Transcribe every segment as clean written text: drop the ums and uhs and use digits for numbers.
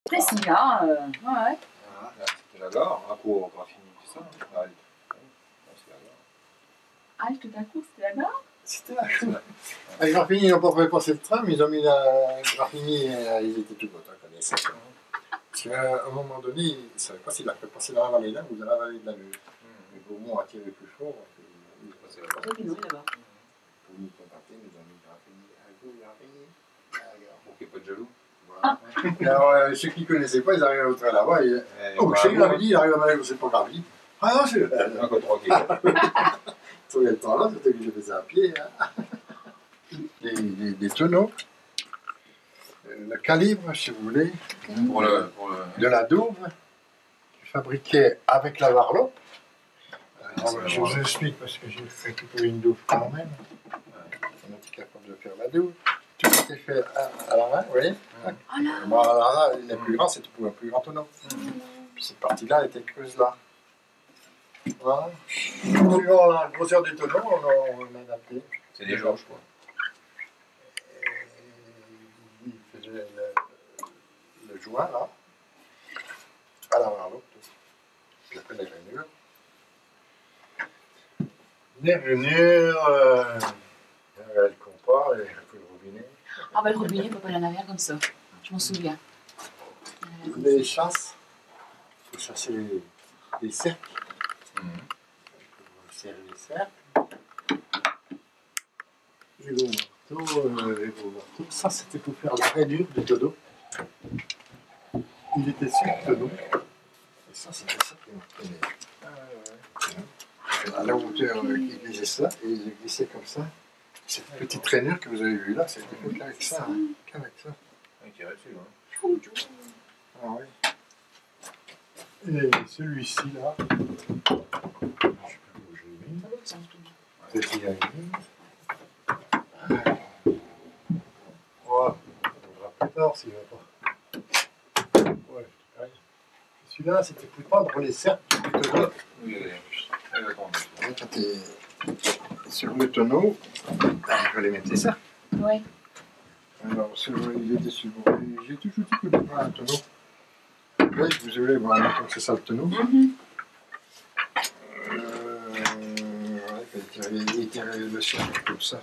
précis, hein. Ouais. Voilà, là, c'était la gare, à court, on a fini tout ça. Là, c'est la gare. Ah, tout à coup, c'était la gare. C'était là. À Graffigny, ils n'ont pas fait passer le tram, ils ont mis la Graffigny, ils étaient tout contents quand ils savent. Parce qu'à un moment donné, ils ne savaient pas s'il a fait passer dans la vallée là ou dans la vallée de la Meuse. Mais Beaumont a tiré plus fort. Ils ont passé C'est toi qui nous là-bas. pour nous contacter, ils ont mis Graffigny. À go, Graffigny. Pour qu'il n'y ait pas de jaloux. Voilà. Alors, ceux qui ne connaissaient pas, ils arrivaient au train là-bas. Et, oh, chez Gravigny, il arrive à Malais, c'est pas Gravigny. Ah non, c'est. Encore 3 kilomètres. Sur le temps là, c'était que je faisais à pied. Hein. Des tonneaux. Le calibre, si vous voulez, Pour le... de la douve, fabriquée avec la varlope. Je vous explique parce que j'ai récupéré une douve quand même. On était capable de faire la douve. Tout était fait à la main, vous voyez. Oh là. Bon, alors là, les plus grands, c'était pour un plus grand tonneau. Puis cette partie-là était creuse là. Voilà. Suivant la grosseur du tonneau, on a adapté. C'est des jauges, quoi. Il faisait le joint là, à la varlope. Puis après les rainures. Les rainures, le compas et le robinet. Ah bah le robinet, papa, il en avait un comme ça. Je m'en souviens. Les chasses, il faut chasser les cercles. Il faut serrer les cercles. Les gros marteaux, ça c'était pour faire la rainure du tonneau. Il était sur le tonneau. Et ça c'était ça qui me prenait. À la hauteur qui glissait ça, et il glissait comme ça. Cette petite rainure que vous avez vue là, c'était fait qu'avec ça. Hein. Qu'avec ça. Qui est dessus, hein. Ah oui. Et celui-ci là, je sais pas où je l'ai mis. Peut-être qu'il y a une. Voilà, on verra plus tard s'il va pas. Ouais, celui-là, c'était pour prendre les cercles du tonneau. Oui, exactement. Quand tu es sur le tonneau, il fallait mettre les cercles. Oui. Alors, il était sur. J'ai toujours dit que je prends un tonneau. Oui, vous voulez voir maintenant que c'est ça le tonneau. Il tirait le cercle comme ça.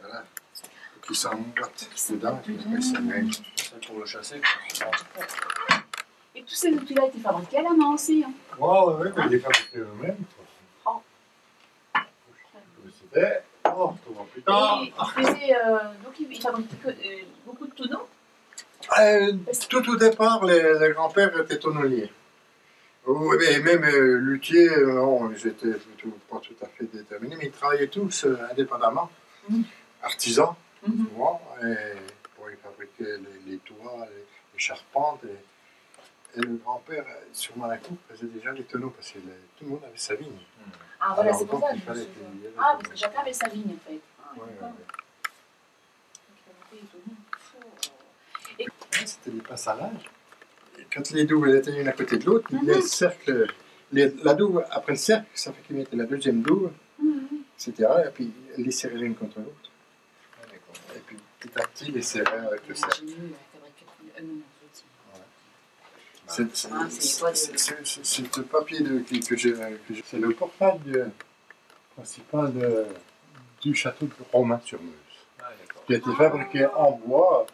Voilà. Pour qu'il s'emboîte dedans, et puis ça gagne. C'est pour le chasser. Et tous ces outils-là étaient fabriqués à la main aussi. Hein. Oh, oui, mais il est fabriqué eux-mêmes. Oh. C'était. Oh, tout va plus tard. Et il faisait, donc il fabriquait beaucoup de tonneaux. Tout au départ, les grands-pères étaient tonneliers. Oui, mais même luthiers, non, ils étaient pas tout à fait déterminés, mais ils travaillaient tous indépendamment, artisans, souvent, et pour y fabriquer les toits, les charpentes. Et le grand-père, sur Malakoff, faisait déjà les tonneaux, parce que tout le monde avait sa vigne. Ah voilà, c'est pour ça que que je me souviens. Ah, parce que chacun avait sa vigne en fait. Ah, d'accord. Et c'était des passalages. Et quand les douves étaient l'une à côté de l'autre, les cercles, la douve, après le cercle, ça fait qu'il mettait la deuxième douve, etc. Et puis ils les serraient l'une contre l'autre. Et puis petit à petit, les serraient avec le cercle. C'est le papier que j'ai. C'est le portail principal du château de Romain-sur-Meuse, qui a été fabriqué en bois,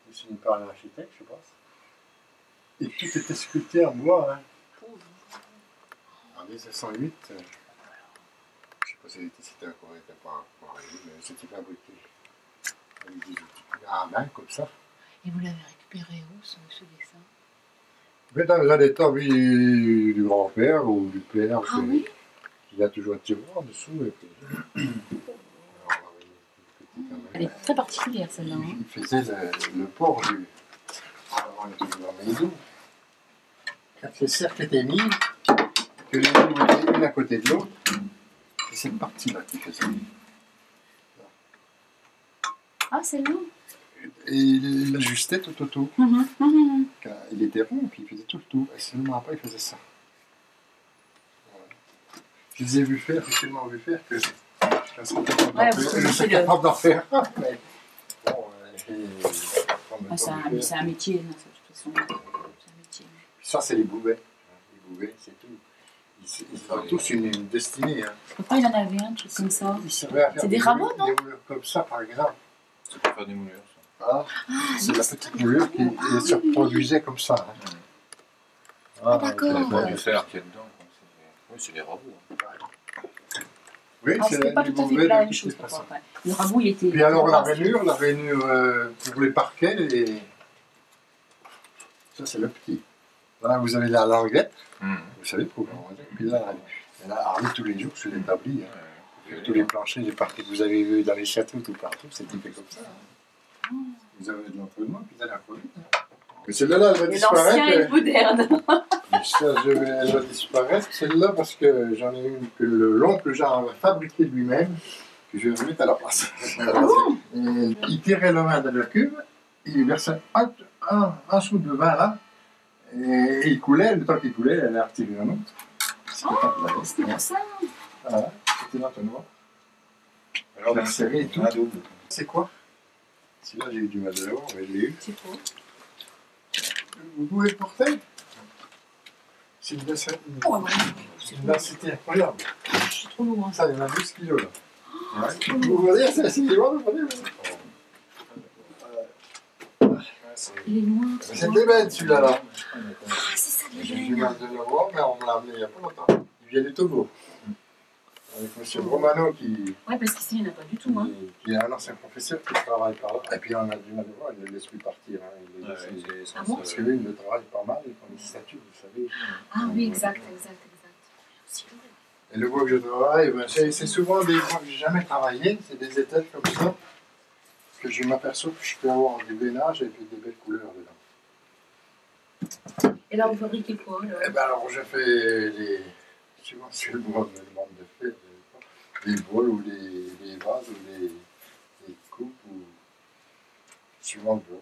dessiné par un architecte, je pense. Et tout était sculpté en bois. Hein. En 1908, je ne sais pas si c'était encore pas arrivé, mais c'était fabriqué avec des outils à main comme ça. Et vous l'avez récupéré où, ce dessin? Mais dans un état du grand-père ou du père, ah, oui? Il a toujours un tiroir en dessous. Et puis... Elle est très particulière celle-là. Hein. Il faisait le port du. Alors, on est toujours dans les douves. Quand les cercles étaient mis, que les douves étaient l'une à côté de l'autre, c'est cette partie-là qui faisait. Ah, celle-là? Et il l'ajustait tout autour. Quand il était rond, puis il faisait tout le tour. Et seulement après, il faisait ça. Voilà. Je les ai vus faire, j'ai tellement vu faire que je serais capable d'en faire. Mais bon, tombe. C'est un métier, non, ça, de toute façon. C'est un métier. Ça, c'est les bouvets. Les bouvets, c'est tout. Ils ont tous une destinée. Hein. Pourquoi il en avait un truc comme ça? C'est des rameaux, non? Des moulures comme ça, par exemple. C'est pour faire des moulures, ça. Ah, c'est la petite moulure qui se reproduisait comme ça. Hein. Ah, d'accord. Il y a pas du fer qu'il y a dedans. Oui, c'est les rabots. Hein. Oui, c'était pas tout à fait la même chose. Le rabot, il était... Puis alors la rainure pour les parquets, ça c'est le petit. Là, vous avez la languette, vous savez pourquoi. Puis là, elle arrive tous les jours sur l'établi. Hein. Tous les planchers, les parquets que vous avez vus dans les châteaux, tout partout, c'était fait comme ça. Hein. Vous avez de l'entraînement, puis vous allez encore vite. Mais celle-là, elle va disparaître. L'ancien et le moderne. Elle va disparaître, celle-là, parce que j'en ai une que l'oncle Jean a fabriquée lui-même, que je vais remettre à la place. Il tirait le vin dans la cuve, il versait un seau de vin là, et il coulait, le temps qu'il coulait, elle a retiré un autre. C'était pour ça. Voilà, c'était l'entonnoir. Alors, la serré et tout. C'est quoi? Si là, j'ai eu du mal de l'avoir, mais je l'ai eu. C'est quoi? Vous pouvez le porter? C'est une densité incroyable. C'est trop lourd. Ça, il y en a 12 kilos là. Vous voyez, c'est assez loin, vous voyez. Il est loin. C'était bête celui-là. Là. Ah, c'est ça, J'ai eu du mal de l'avoir, mais on me l'a amené il n'y a pas longtemps. Il vient du Togo. Avec M. Romano qui. Ouais, parce qu'ici, il n'y en a pas du tout. Hein. Qui est un ancien professeur qui travaille par là. Et puis on a du mal de voir, il ne le laisse plus partir. Hein. Il laisse, parce que lui, il le travaille pas mal, il prend des statuts, vous savez. Ah oui, exact. Et le bois que je travaille, ben, c'est souvent des bois que je n'ai jamais travaillé, c'est des étals comme ça, que je m'aperçois que je peux avoir du veinage et puis des belles couleurs dedans. Et là, vous fabriquez quoi là? Eh ben alors, je fais les. Souvent, c'est le bois me demande de faire les bols ou les vases ou les coupes ou. Suivant le bois.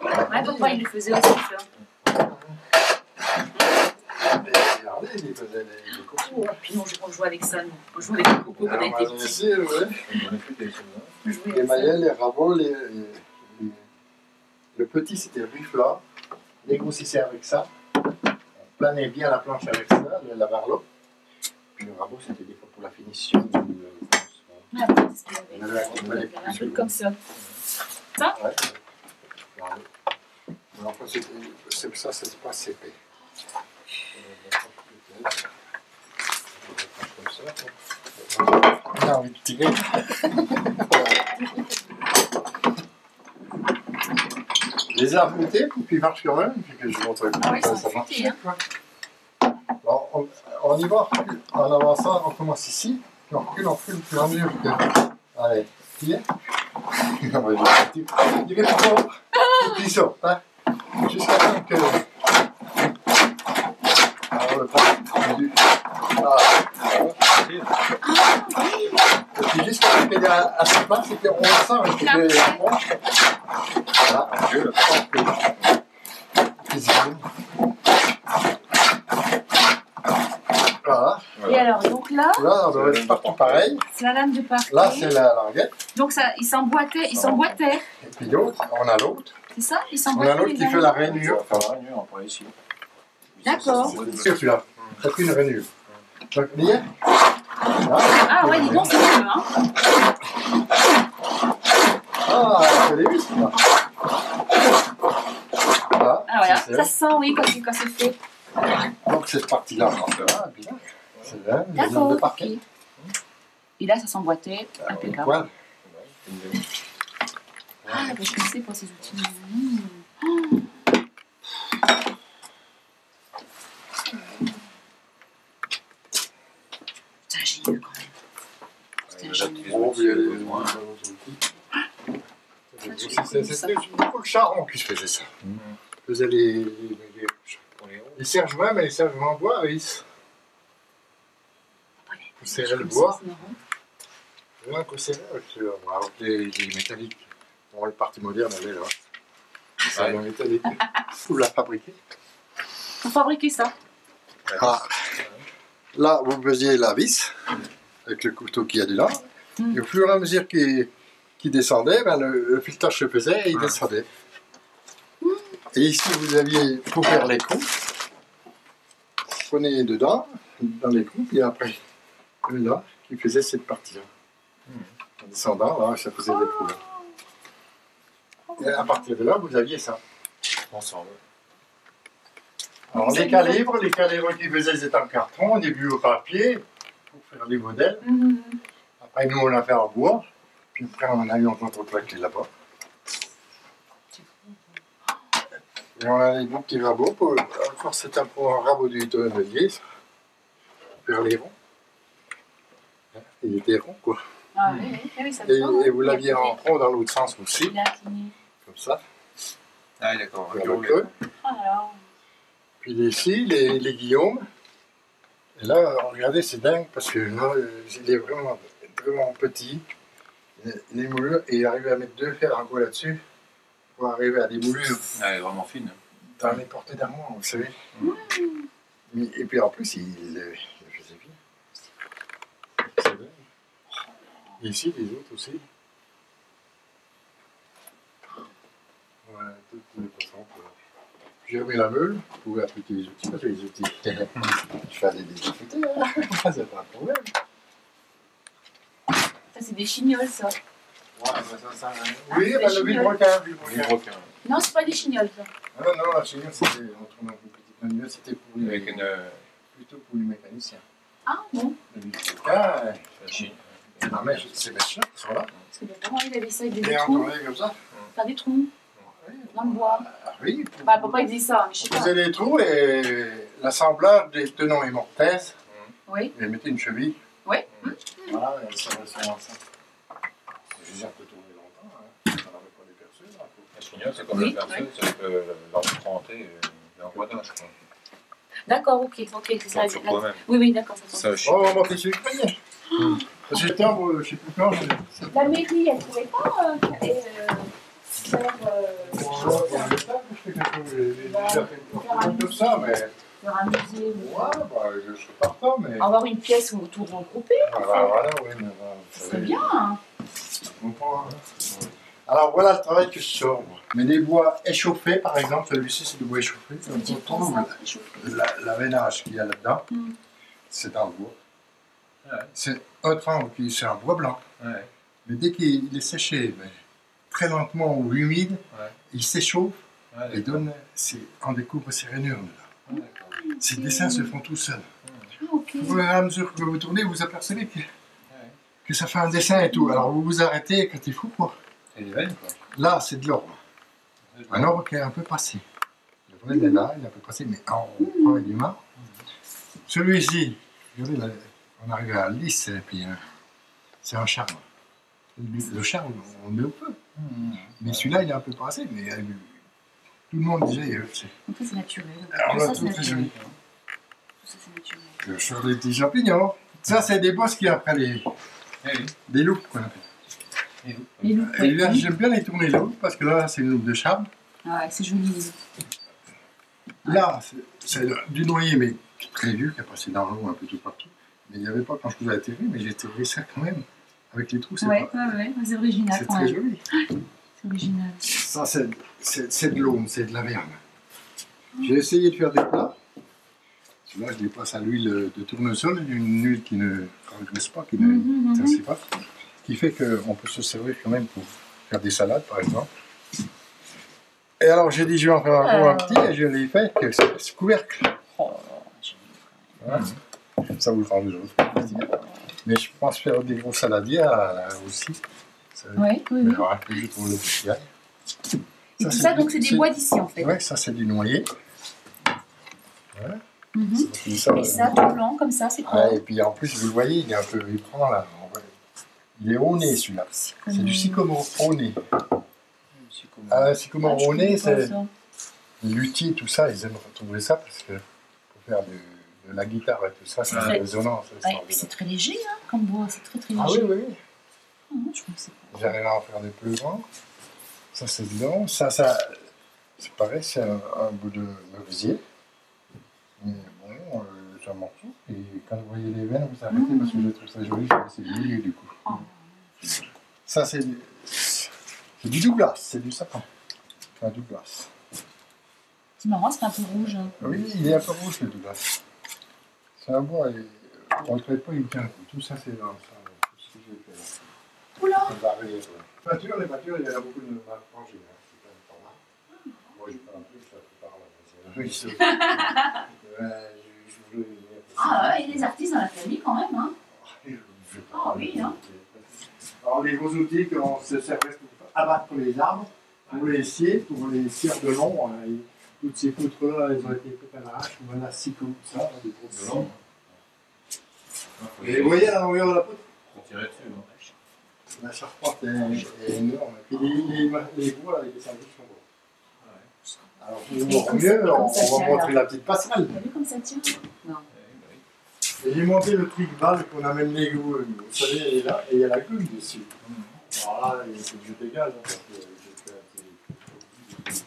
Ouais, papa, il le faisait aussi, ça. Regardez, il faisait les coupes. Oh, puis non, on jouait avec ça, nous. On jouait avec les cocos quand on était petits. Ici, ouais. Les maillets, les rabots, le petit c'était rifla, les grossissaient avec ça, on planait bien la planche avec ça, la barlotte, puis le rabot c'était des fois pour la finition. Ah, parce qu'il y avait un truc comme ça. Ça? Ouais. Mais enfin, c'est ça, c'est pas CP. Comme ça. On a envie de tirer. Les affûtés, puis ils marchent quand même, puis que je montre Ah oui, ça marche. Hein. Alors, on y va en avançant, on commence ici, puis on recule au fur et à mesure que. Allez, tire. On va tirer plus fort, et puis il sort, hein, jusqu'à temps que. Alors, le temps. Et puis jusqu'à temps qu'il y a assez place, et qu'on le sent récupérer la planche. Voilà. Voilà. Et alors, donc là, on doit être partout pareil. c'est la lame de parquet. Là, c'est la languette. Donc, ça, il s'emboîtait. Et puis l'autre, on a l'autre. C'est ça? Il On s'emboîtait. a l'autre qui fait la rainure. D'accord. C'est celui-là. Ça fait une rainure. Donc, bien. Ah ouais, dis donc, c'est mieux, hein. Ah, c'est les vis, là. Voilà. Ah voilà, C'est ça se sent, oui, quand c'est fait. Donc cette partie-là, on en fera, et puis là, c'est là, les D'accord. lames de parquet. Et là, ça s'emboîtait. Impeccable. Voilà. Ah, bah, je pensais pour ces outils. Putain, génial quand même. Putain, génial. C'est beaucoup le charron qui faisait ça. Il faisait les serges même, et les serges en bois, ils serraient le bois. Là, qu'on serrait avec les métalliques. Bon, les parties modernes, elles là. C'est un métallique. Vous la fabriquez. Pour fabriquer ça. Ah. Là, vous faisiez la vis, avec le couteau qu'il y a dedans. Et au fur et à mesure qu'il qui descendait, ben, le filetage se faisait et il descendait. Et ici, vous aviez, pour faire les croupes, vous prenez dedans, dans les croupes, et après, là, qui faisait cette partie-là. En descendant, là, ça faisait des trous là. Et à partir de là, vous aviez ça. Ensemble. Alors les calibres qu'ils faisaient, c'était en carton, au début au papier, pour faire des modèles. Après, nous, on l'a fait en bois. Puis après, on a eu en contreplaqué là-bas. Et on a des bons petits rabots. Encore, c'était pour un rabot du tonnelier, ça. Pour faire les ronds. Il était rond, quoi. Ah oui, ça me Et vous l'aviez en rond dans l'autre sens aussi. Il a fini. Comme ça. Ah, d'accord. Vers le creux. Alors. Puis ici, les guillaumes. Et là, regardez, c'est dingue parce que là, il est vraiment petit. Les moulures, et il arrive à mettre 2 fers en gros là-dessus pour arriver à des moulures. Ah, elle est vraiment fine. Dans les portées d'armoire, vous savez. Et puis en plus, il le faisait bien. C'est dingue. Et ici, les autres aussi. Voilà, toutes les façons. J'ai remis la meule pour appliquer les outils, parce que les outils, je fais des difficultés, hein. C'est pas un problème. Ça, c'est des chignols, ça. Ouais, ça. Oui, bah, le vilebrequin. Non, c'est pas des chignols, ça. Ah non, la chignole, c'était, on tourne un peu petit manuel, c'était pour les, Avec une. plutôt pour les mécaniciens. Ah, bon. Le vilebrequin, Chine. la mèche, ces mèches-là, qui sont là. Parce que papa, il avait ça avec des Et on trous. tournait comme ça. Faire des trous Oui. dans le bois. Ah oui. Enfin, papa, il dit ça, mais je sais On pas. faisait des trous et l'assemblage des tenons et mortaises, Oui. et mettait une cheville. Oui. Voilà, et ça ressemble à ça. Je veux dire, on peut tourner longtemps, hein. On n'avait pas des perceuses. Hein. La chignole, c'est comme Oui, la perceuse, c'est que l'emprunter et l'engrenage. D'accord, ok, c'est ça. Sur toi-même. Oui, d'accord, ça Ça, tombe. Oh, on m'a fait celui que je Parce que j'étais en, je sais plus quand. La mairie, elle pouvait pas faire Comme ça, mais. faire un musée ou Ouais, bah, je serais partant, mais. avoir une pièce où tout regroupé. Voilà, oui, mais bon, vous Ce serait savez, bien. Hein. je comprends, hein. Alors voilà le travail que je sors. Moi. Mais les bois échauffés, par exemple, celui-ci c'est du bois échauffé. Ça veut dire On trouve quoi, ça, échauffé? l'avénage qu'il y a là-dedans, c'est dans le bois. Ouais. C'est un tronc qui c'est un bois blanc. Ouais. Mais dès qu'il est séché, mais très lentement ou humide, Ouais. il s'échauffe Ouais, et donne, on découvre ses rainures. Là. Ces dessins se font tout seuls. Ah, ok. Au fur et à mesure que vous tournez, vous apercevez que ça fait un dessin et tout. Alors vous vous arrêtez quand il faut quoi. Et les veines, quoi. Là, c'est de l'orbe. Un orbe qui est un peu passé. Le vrai, il est là, il est un peu passé, mais on prend du marre. Celui-ci, regardez, là, on arrive à lisse, et puis c'est un charme. Le charme, on le met au feu. Mais celui-là, il est un peu passé, mais tout le monde disait, c'est. Donc ça, c'est naturel. Alors Tout là, ça, c'est tout est naturel. joli. Tout ça, c'est naturel. Sur des petits champignons. Ça, c'est des bosses qui après des loupes qu'on appelle. Les loups, Et là, j'aime bien les tourner loupes parce que là, c'est une loupe de charme. ouais, c'est joli. Les loups. Là, c'est du noyer, mais très vieux, qui a passé dans l'eau un peu tout partout. Mais il n'y avait pas quand je vous ai atterri, mais j'ai atterri ça quand même. Avec les trous, c'est Ouais, c'est original. c'est quand très même. joli. C'est original. Ça, c'est de l'aume, c'est de la verme. J'ai essayé de faire des plats. Celui-là, je les passe à l'huile de tournesol, une huile qui ne transgresse pas, qui ne t'incit pas, qui fait qu'on peut se servir quand même pour faire des salades, par exemple. Et alors, j'ai dit, je vais en faire un gros, un petit, et je l'ai fait avec ce couvercle. Oh là, j'ai Voilà. Ça vous le rend toujours. Mais je pense faire des gros saladiers aussi. Oui. Mais alors, après, je trouve le petit ail. Et tout ça, donc, c'est des bois d'ici, en fait. Oui, ça, c'est du noyer. Voilà. Et ça, tout blanc, comme ça, c'est quoi? Ouais, et puis en plus, vous le voyez, il est un peu, il prend là. Il est au nez celui-là. C'est du sycomore au nez. Sycomore au nez, c'est les luthiers, tout ça, ils aiment retrouver ça parce que pour faire de la guitare et tout ça, c'est très résonnant. C'est très léger, hein, comme bois, c'est très très Ah léger. oui, oui, oui. Je pensais pas. J'arrive à en faire des plus grands. Ça, c'est dedans. Ça, c'est pareil, c'est un bout de merisier. Mais bon, c'est un morceau. Et quand vous voyez les veines, vous arrêtez parce que je trouve ça joli, c'est du milieu du coup. Oh. Ça, c'est C'est du Douglas, c'est du sapin. C'est un Douglas. C'est marrant, c'est un peu rouge. Oui, il est un peu rouge le Douglas. C'est un bois, et on ne le traite pas, il tient. Tout ça, c'est dans ça. Tout ce que j'ai fait là. Oula! Les peintures, il y en a beaucoup de mal rangées. Hein. C'est quand même pas mal. Moi, j'ai pas un truc, ça fait par là. Ah, et les artistes dans la famille quand même, hein? Ah oui, hein? Alors, les gros outils qu'on se servait pour abattre les arbres, pour les scier, pour les scier de long, toutes ces poutres-là, elles ont été faites à la hache, on va la scie comme ça, des grosses scies. Et vous voyez la longueur de la poutre? On tirait dessus, non? La charpente est énorme. Et puis les bois avec les sandwichs sont beaux. Alors, pour voir mieux, on va montrer la petite passerelle. T'as vu comme ça tient? Non. Et j'ai monté le truc balle qu'on amène l'égout. Vous savez, elle est là et il y a la gueule dessus. Alors là, c'est que je dégage. Hein, parce que j'ai fait un petit...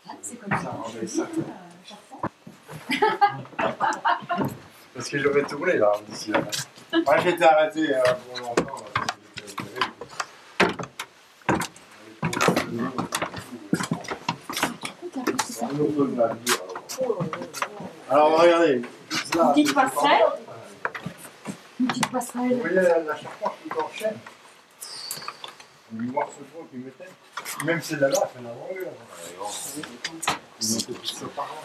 Ah, c'est comme ça. Parce que j'aurais tourné là, d'ici là. Moi, j'étais arrêté pour longtemps. Alors, regardez. Une petite passerelle. Une petite passerelle. Vous voyez la charpente qui est en chaîne. Le morceau de bois qu'ils mettaient. Même celle-là, c'est la longueur.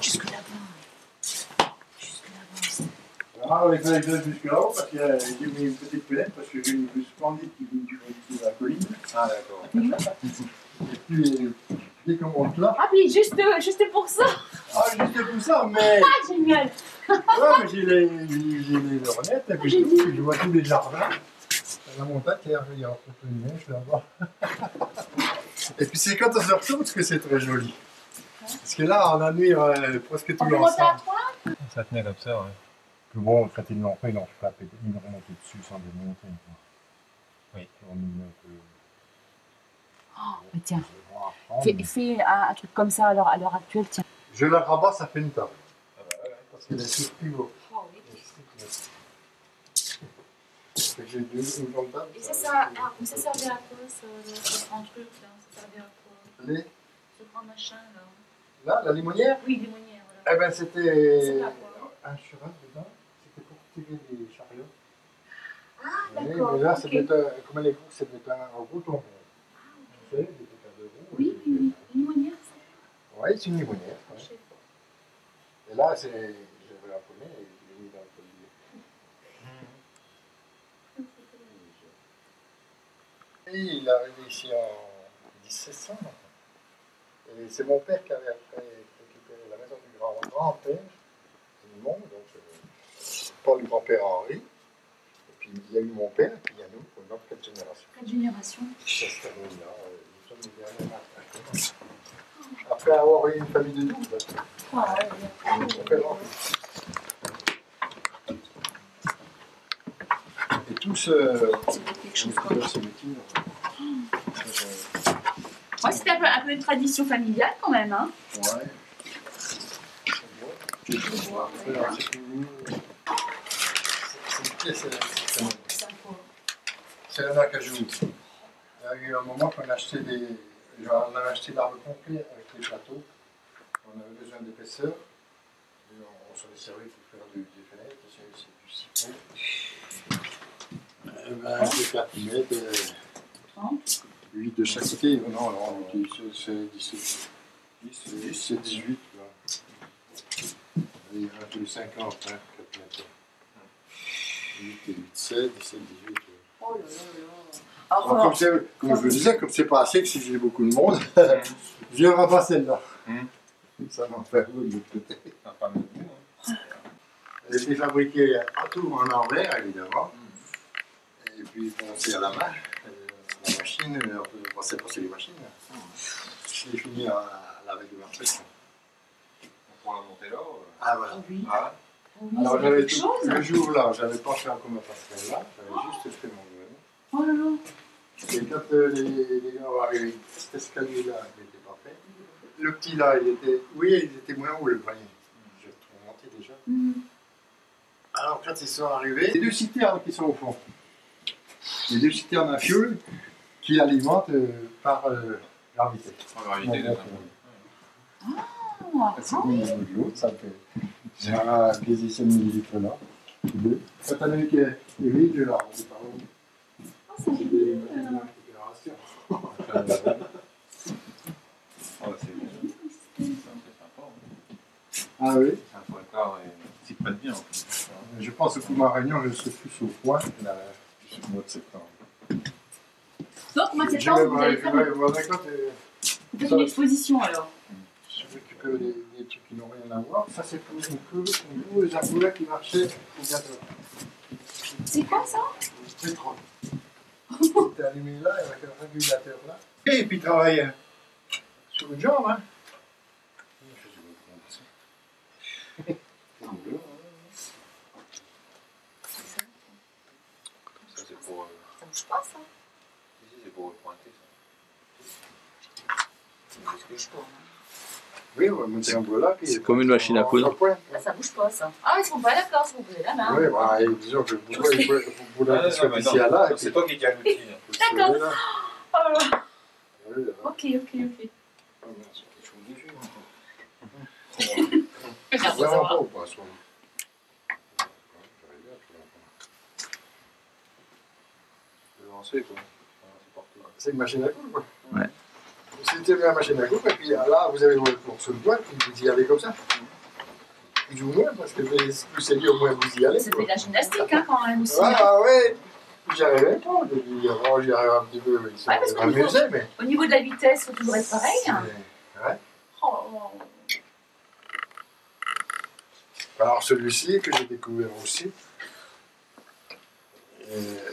Jusque là-bas. Ah, avec la gueule jusque là-haut, parce que j'ai mis une petite pelette, parce que j'ai une vue splendide qui vient du la colline. Ah, d'accord. Et puis, dès qu'on monte là. Ah, puis juste pour ça. Ah, juste tout ça, mais. Ah, génial. Ouais, mais j'ai les lornettes, et puis je vois tous les jardins. La montagne, il y a un peu de neige là-bas. Et puis c'est quand on se retourne que c'est très joli. Parce que là, en nuit, presque tout On peut monter à l'ensemble. trois? Ça tenait comme ça, ouais. Puis bon, quand ils l'ont fait, ils l'ont frappé, ils l'ont remonté dessus sans démonter. Oui. On mis un peu. Oh, mais tiens, Bon, fais un truc comme ça à l'heure actuelle, tiens. je la rabats, ça fait une table. Parce qu'elle est sur pivot. Oh, oui. J'ai une grande table. Et ça servait à quoi, ce grand truc là? Ça servait à quoi? Ce grand machin là? Là, la limonière. Oui, des monnières, voilà. Eh ben, c'était C'est à quoi? un cheval dedans. C'était pour tirer des chariots. Ah, Oui, d'accord. mais là, Ok. ça devait être, comme elle est courte, ça devait être un gros tombeur. Vous savez, des états de roues. Oui, oui, oui. Une monnière, ça? Oui, c'est une limonière. Je sais pas. Et là, j'avais un poney et je l'ai mis dans le collier. Et il est arrivé ici en 1700. Et c'est mon père qui avait après récupéré la maison du grand-père, du monde, donc pas le grand-père Henri. Et puis il y a eu mon père, et puis il y a nous, pour une autre 4 générations. 4 générations. Ça se termine là. Nous sommes les derniers marins. Après avoir eu une famille de 12. Ah, ouais, Mon père Henri. Et tout ce. c'était quelque chose comme ça. Ce métier. Ouais, c'était un peu une tradition familiale quand même, hein? Ouais. C'est un acajou. Il y a eu un moment qu'on achetait on avait acheté l'arbre complet avec les plateaux. On avait besoin d'épaisseur. Et on s'en est servi pour faire des fenêtres. C'est du citron. C'est 4 mètres. 8 de chaque côté. Non, c'est 17. 10, c'est 18. Il y a un peu de 50, hein, 4 mètres. 8 et 8, 7, 17, 18. Oh là là là. Alors, Alors, comme je le disais, comme c'est pas assez, que si j'ai beaucoup de monde, je rabats celle-là. Ça m'en fait de l'autre côté. Elle était fabriquée à tout en envers, évidemment. Et puis, c'est à la main. La machine, on peut passer les machines. Je l'ai fini avec le marché. Pour la monter là. Ah, voilà. oui. Ah, Oui, Alors, c'est j'avais quelque tout, chose. le jour-là, j'avais pas fait encore ma passerelle là, j'avais juste fait mon gouvernement. Oh là là. Et quand les gars ont arrivé, cet escalier-là, il n'était pas fait. Le petit là, il était moins haut, le voyez. J'ai tout monté déjà. Alors, quand ils sont arrivés, les 2 citernes qui sont au fond. Les 2 citernes à fioul, qui alimente par gravité. En gravité, Donc, Ah, c'est comme le de l'eau, ça fait. J'ai un acquisition de millilitres là. Quand on a eu que les vides, là, on est par où? ah, c'est C'est des machines de récupération. c'est sympa. Ah oui. C'est un fois le quart et c'est pas de bien en plus. Je pense que pour ma réunion, je serai plus au point là, sur le mois de septembre. Donc, au mois de Je septembre, vous vais allez faire une exposition alors. je récupère des trucs qui n'ont rien à voir. Ça, c'est pour une couveuse à couleur qui marchait au gâteau. C'est quoi ça? Le pétrole. C'était allumé là, avec un régulateur là. Et puis, il travaille sur une jambe, hein. Ça, c'est pour. Ça bouge pas ça? Ici, c'est pour pointer ça. Oui, on va monter un bois là. C'est comme une machine à coudre. Là, ça bouge pas ça. Ah, ils sont pas d'accord, si vous posez la main. Oui, bah, et disons que vous voulez soit ici à là. C'est toi qui tiens l'outil. D'accord. Oh là là. Oui, là. Ok. Ah, merde, c'est quelque chose dessus. Regarde, ça Vraiment va. pas ou pas, soit. Je vais lancer quoi. C'est partout. C'est une machine à coudre, quoi. Ouais. C'était la machine à coudre, et puis là, vous avez votre morceau de bois, puis vous y allez comme ça. Plus ou moins, parce que plus c'est lié, au moins vous y allez. Ça fait de la gymnastique hein, quand même aussi. Ah, ouais. J'y arrivais pas au début. Avant, j'y arrivais un petit peu. Ils se Ouais, parce qu'au amusaient, mais. Au niveau de la vitesse, il faut toujours être pareil. Hein. Ouais. Oh. Alors celui-ci que j'ai découvert aussi,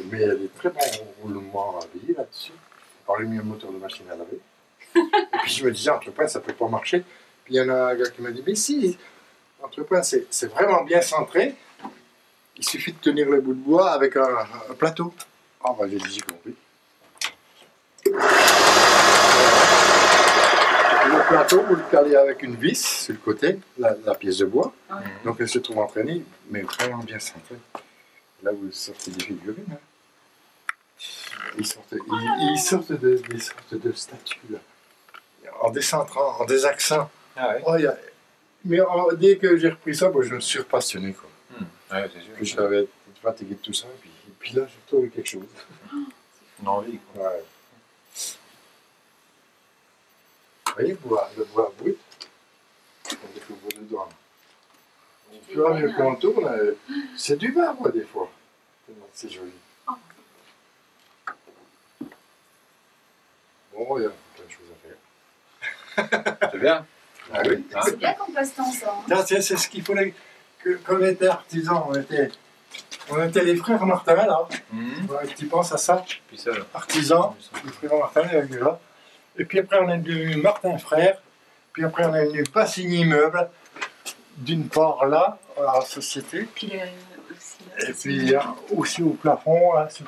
mais il y a des très bons roulements à billes là-dessus. Alors j'ai mis un moteur de machine à laver. Et puis je me disais, entrepoint, ça ne peut pas marcher. Puis il y en a un gars qui m'a dit, mais si, entrepoint, c'est vraiment bien centré. Il suffit de tenir le bout de bois avec un plateau. Ah bah j'ai dit, j'ai compris. Le plateau, vous le calez avec une vis sur le côté, la pièce de bois. Ouais. Donc elle se trouve entraînée, mais vraiment bien centrée. Là, vous sortez des figurines. Hein. Ils sortent des sortes de statues. Là. En décentrant, en désaccent. Ah ouais. Oh, mais dès que j'ai repris ça, bon, je me suis repassionné. Quoi. Ouais, c'est sûr. Puis j'avais été fatigué de tout ça, et puis là, j'ai trouvé quelque chose. Une envie quoi. Ouais. Vous voyez, le bois brut, on découvre dedans. Au fur et à mesure qu'on tourne, c'est du marbre des fois. Tellement c'est joli. Bon, il y a plein de choses à faire. C'est bien. Ah oui. Hein? C'est bien comme passe-temps ça. Hein. C'est ce qu'il fallait. Quand on était artisans, on était les frères Martin là. Ouais, tu penses à ça? Puis ça, là. Artisans, les frères Martin avec là. Et puis après, on est devenu Martin Frère. Puis après, on est devenu Passigny Immeuble. D'une part là, à la société. Puis aussi, Et puis aussi au plafond, là, sur